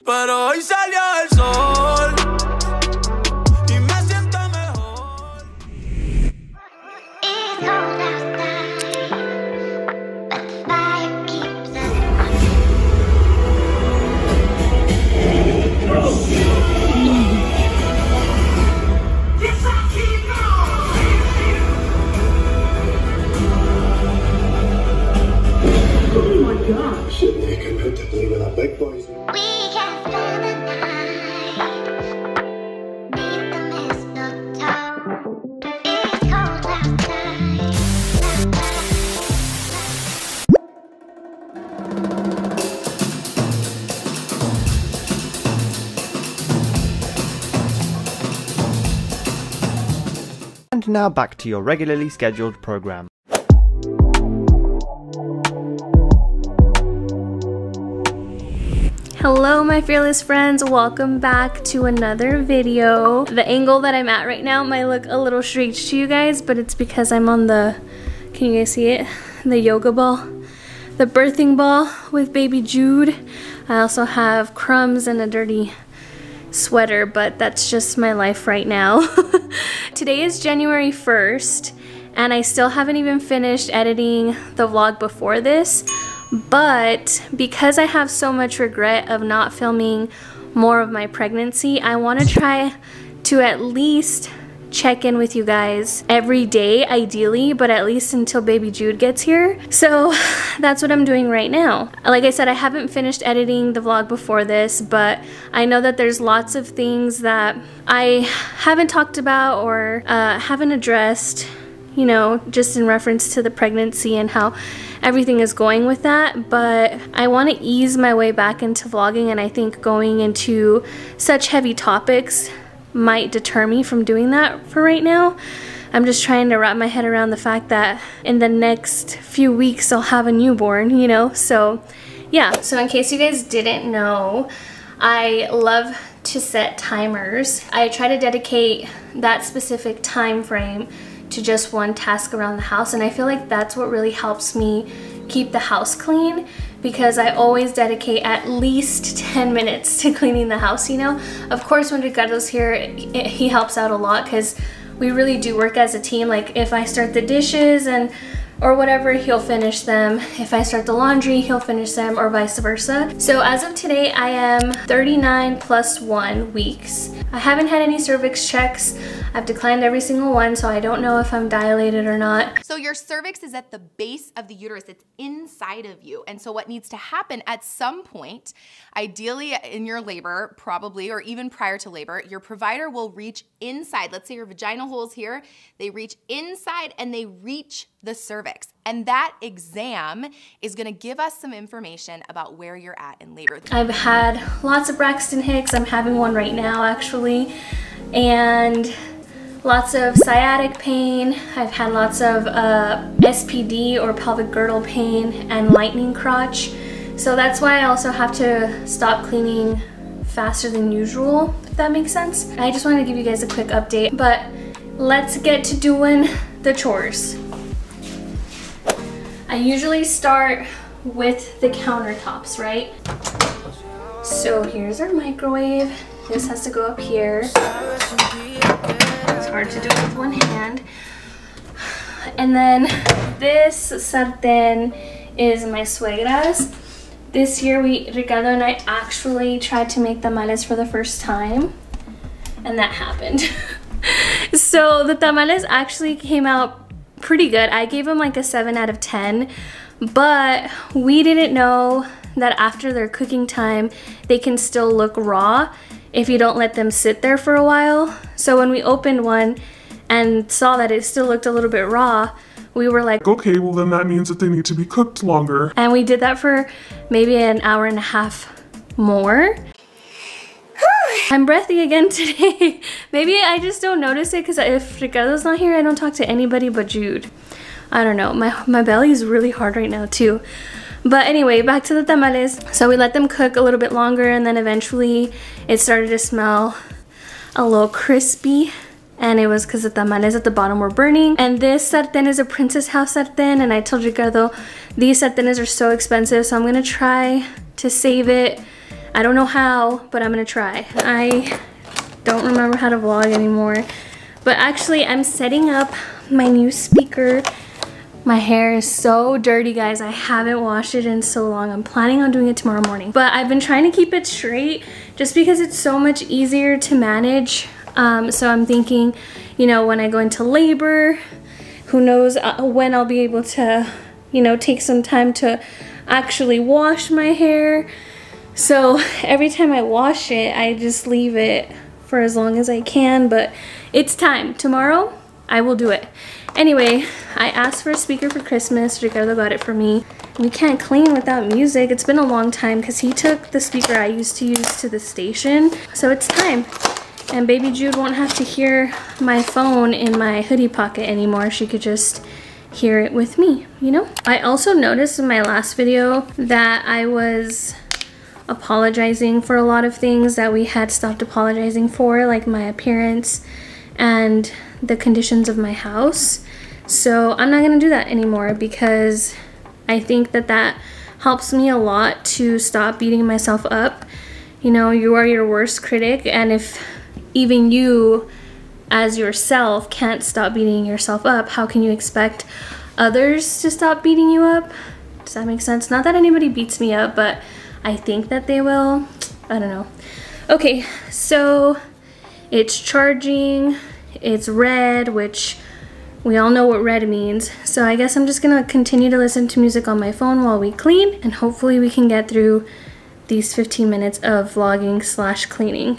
Pero hoy salió el sol y me siento mejor. It's cold outside, but the fire keeps us Oh my gosh. They can put the blue with our big boys. We can spend the night beneath the mistletoe. It's cold outside. And now back to your regularly scheduled program. Hello my fearless friends, welcome back to another video. The angle that I'm at right now might look a little strange to you guys, but it's because I'm on the, can you guys see it? The yoga ball, the birthing ball with Baby Jude. I also have crumbs and a dirty sweater, but that's just my life right now. Today is January 1st and I still haven't even finished editing the vlog before this. But because I have so much regret of not filming more of my pregnancy, I want to try to at least check in with you guys every day, ideally, but at least until Baby Jude gets here. So that's what I'm doing right now. Like I said, I haven't finished editing the vlog before this, but I know that there's lots of things that I haven't talked about or haven't addressed, you know, just in reference to the pregnancy and how everything is going with that. But I want to ease my way back into vlogging, and I think going into such heavy topics might deter me from doing that for right now. I'm just trying to wrap my head around the fact that in the next few weeks I'll have a newborn, you know? So yeah, so in case you guys didn't know, I love to set timers. I try to dedicate that specific time frame to just one task around the house, and I feel like that's what really helps me keep the house clean, because I always dedicate at least 10 minutes to cleaning the house, you know? Of course, when Ricardo's here, he helps out a lot because we really do work as a team. Like if I start the dishes or whatever, he'll finish them. If I start the laundry, he'll finish them, or vice versa. So as of today, I am 39 plus 1 weeks. I haven't had any cervix checks. I've declined every single one, so I don't know if I'm dilated or not. So your cervix is at the base of the uterus. It's inside of you. And so what needs to happen at some point, ideally in your labor, probably, or even prior to labor, your provider will reach inside. Let's say your vaginal hole's here. They reach inside and they reach the cervix. And that exam is gonna give us some information about where you're at in labor. I've had lots of Braxton Hicks. I'm having one right now, actually. And lots of sciatic pain. I've had lots of SPD or pelvic girdle pain and lightning crotch. So that's why I also have to stop cleaning faster than usual, if that makes sense. I just wanted to give you guys a quick update, but let's get to doing the chores. I usually start with the countertops, right? So here's our microwave. This has to go up here. It's hard to do it with one hand. And then this sartén is my suegra's. This year Ricardo and I actually tried to make tamales for the first time, and that happened. So the tamales actually came out pretty good. I gave them like a 7 out of 10, but we didn't know that after their cooking time, they can still look raw if you don't let them sit there for a while. So when we opened one and saw that it still looked a little bit raw, we were like, okay, well then that means that they need to be cooked longer. And we did that for maybe an hour and a half more. I'm breathy again today. Maybe I just don't notice it because if Ricardo's not here, I don't talk to anybody but Jude. I don't know, my belly is really hard right now too. But anyway, back to the tamales. So we let them cook a little bit longer, and then eventually it started to smell a little crispy. and it was because the tamales at the bottom were burning. And this sartén is a Princess House sartén, and I told Ricardo these sartenes are so expensive, so I'm gonna try to save it. I don't know how, but I'm gonna try. I don't remember how to vlog anymore. But actually, I'm setting up my new speaker. My hair is so dirty, guys. I haven't washed it in so long. I'm planning on doing it tomorrow morning. But I've been trying to keep it straight just because it's so much easier to manage. So I'm thinking, you know, when I go into labor, who knows when I'll be able to, you know, take some time to actually wash my hair. So every time I wash it, I just leave it for as long as I can, but it's time. Tomorrow, I will do it. Anyway, I asked for a speaker for Christmas. Ricardo got it for me. We can't clean without music. It's been a long time because he took the speaker I used to use to the station. So it's time. And Baby Jude won't have to hear my phone in my hoodie pocket anymore. She could just hear it with me, you know? I also noticed in my last video that I was apologizing for a lot of things that we had stopped apologizing for, like my appearance and the conditions of my house. So I'm not gonna do that anymore because I think that that helps me a lot to stop beating myself up. You know, you are your worst critic, and if even you as yourself can't stop beating yourself up, how can you expect others to stop beating you up? Does that make sense? Not that anybody beats me up, but I think that they will. I don't know. Okay, so it's charging. It's red, which we all know what red means. So I guess I'm just gonna continue to listen to music on my phone while we clean, and hopefully we can get through these 15 minutes of vlogging / cleaning.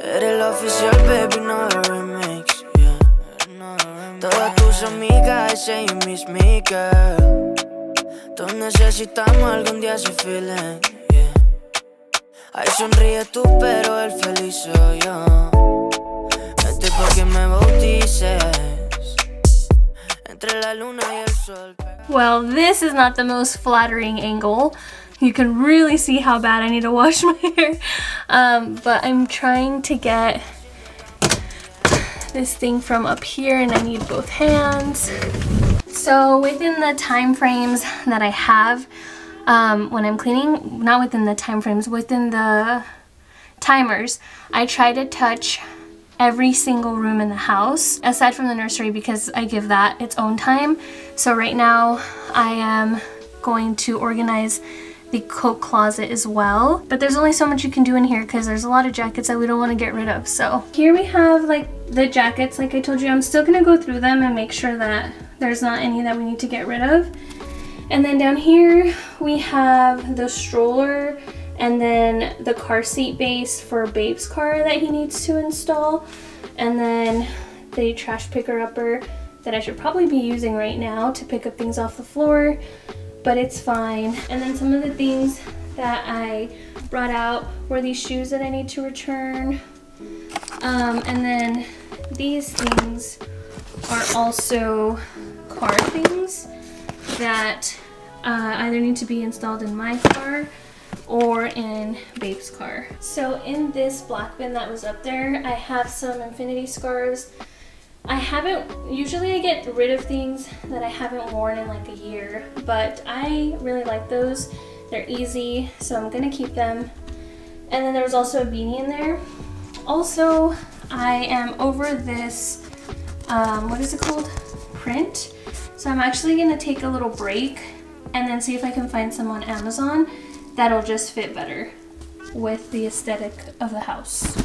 Eres la oficial, baby, no de remix, yeah. Todas tus amigas, ese y Miss Me Girl. Todos necesitamos algún día ese feeling, yeah. Ay, sonríe tú, pero el feliz soy yo. Vete pa' que me bautices entre la luna y el sol. Well, this is not the most flattering angle. You can really see how bad I need to wash my hair. But I'm trying to get this thing from up here, and I need both hands. So within the time frames that I have when I'm cleaning, not within the time frames, within the timers, I try to touch every single room in the house, aside from the nursery because I give that its own time. So right now I am going to organize the coat closet as well, but there's only so much you can do in here because there's a lot of jackets that we don't want to get rid of. So here we have like the jackets. Like I told you, I'm still gonna go through them and make sure that there's not any that we need to get rid of. And then down here we have the stroller and then the car seat base for Babe's car that he needs to install, and then the trash picker upper that I should probably be using right now to pick up things off the floor, but it's fine. And then some of the things that I brought out were these shoes that I need to return. And then these things are also car things that either need to be installed in my car or in Babe's car. So in this black bin that was up there, I have some infinity scarves. Usually I get rid of things that I haven't worn in like a year, but I really like those. They're easy, so I'm gonna keep them. And then there was also a beanie in there. Also, I am over this, what is it called? Print. So I'm actually gonna take a little break and then see if I can find some on Amazon that'll just fit better with the aesthetic of the house.